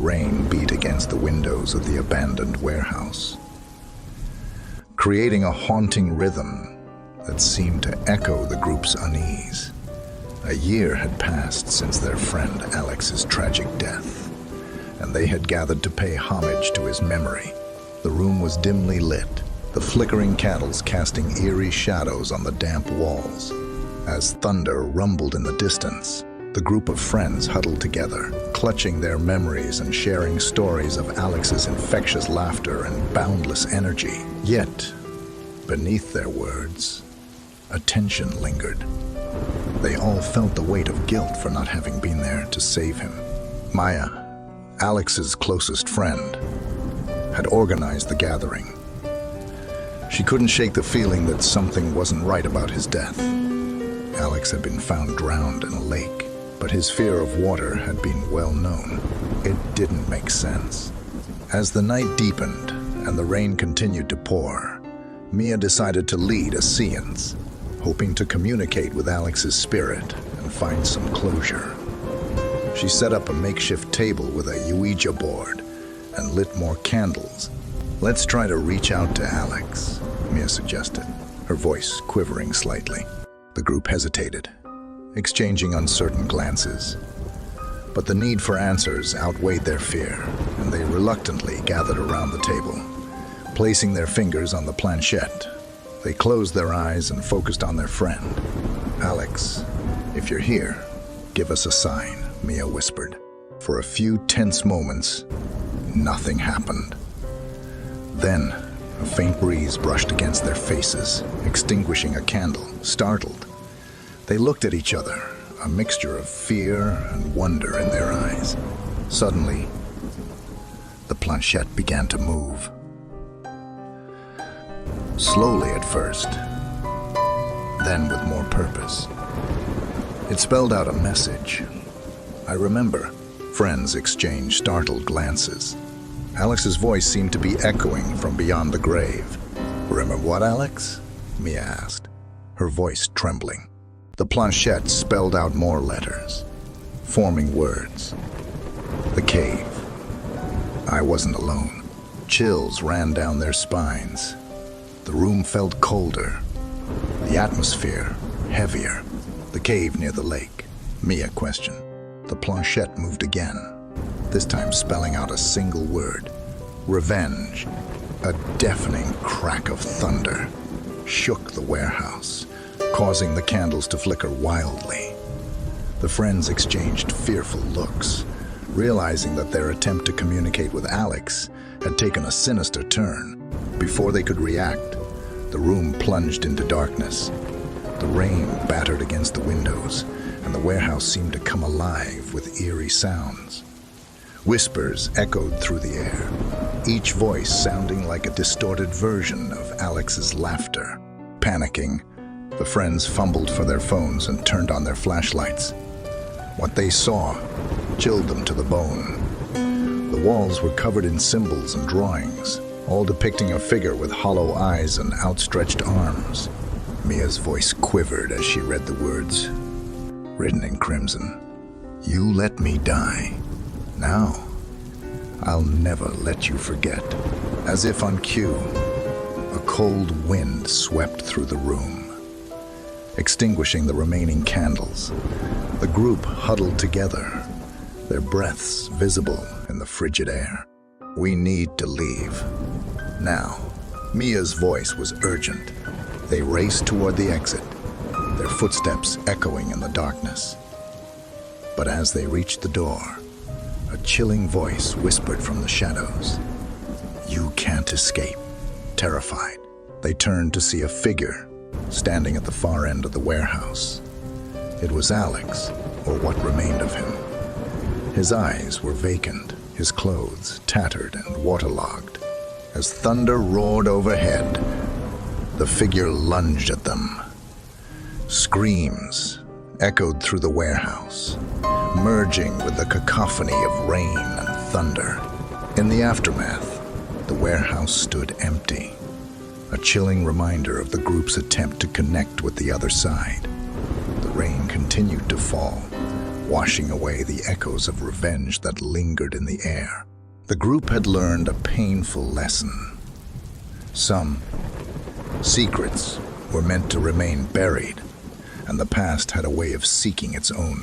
rain beat against the windows of the abandoned warehouse, creating a haunting rhythm that seemed to echo the group's unease. A year had passed since their friend Alex's tragic death, and they had gathered to pay homage to his memory. The room was dimly lit, the flickering candles casting eerie shadows on the damp walls. As thunder rumbled in the distance, the group of friends huddled together, clutching their memories and sharing stories of Alex's infectious laughter and boundless energy. Yet, beneath their words, a tension lingered. They all felt the weight of guilt for not having been there to save him. Maya, Alex's closest friend, had organized the gathering. She couldn't shake the feeling that something wasn't right about his death. Alex had been found drowned in a lake, but his fear of water had been well known. It didn't make sense. As the night deepened and the rain continued to pour, Mia decided to lead a seance, hoping to communicate with Alex's spirit and find some closure. She set up a makeshift table with a Ouija board and lit more candles. "Let's try to reach out to Alex," Mia suggested, her voice quivering slightly. The group hesitated, exchanging uncertain glances. But the need for answers outweighed their fear, and they reluctantly gathered around the table, placing their fingers on the planchette. They closed their eyes and focused on their friend. "Alex, if you're here, give us a sign," Mia whispered. For a few tense moments, nothing happened. Then, a faint breeze brushed against their faces, extinguishing a candle. Startled, they looked at each other, a mixture of fear and wonder in their eyes. Suddenly, the planchette began to move. Slowly at first, then with more purpose. It spelled out a message. "I remember." Friends exchanged startled glances. Alex's voice seemed to be echoing from beyond the grave. "Remember what, Alex?" Mia asked, her voice trembling. The planchette spelled out more letters, forming words. "The cave." I wasn't alone. Chills ran down their spines. The room felt colder, the atmosphere heavier. "The cave near the lake," Mia questioned. The planchette moved again, this time spelling out a single word: "Revenge." A deafening crack of thunder shook the warehouse, causing the candles to flicker wildly. The friends exchanged fearful looks, realizing that their attempt to communicate with Alex had taken a sinister turn. Before they could react, the room plunged into darkness. The rain battered against the windows, and the warehouse seemed to come alive with eerie sounds. Whispers echoed through the air, each voice sounding like a distorted version of Alex's laughter. Panicking, the friends fumbled for their phones and turned on their flashlights. What they saw chilled them to the bone. The walls were covered in symbols and drawings, all depicting a figure with hollow eyes and outstretched arms. Mia's voice quivered as she read the words, written in crimson. "You let me die. Now, I'll never let you forget." As if on cue, a cold wind swept through the room, extinguishing the remaining candles. The group huddled together, their breaths visible in the frigid air. "We need to leave. Now." Mia's voice was urgent. They raced toward the exit, their footsteps echoing in the darkness. But as they reached the door, a chilling voice whispered from the shadows, "You can't escape." Terrified, they turned to see a figure standing at the far end of the warehouse. It was Alex, or what remained of him. His eyes were vacant, his clothes tattered and waterlogged. As thunder roared overhead, the figure lunged at them. Screams echoed through the warehouse, merging with the cacophony of rain and thunder. In the aftermath, the warehouse stood empty, a chilling reminder of the group's attempt to connect with the other side. The rain continued to fall, washing away the echoes of revenge that lingered in the air. The group had learned a painful lesson. Some secrets were meant to remain buried, and the past had a way of seeking its own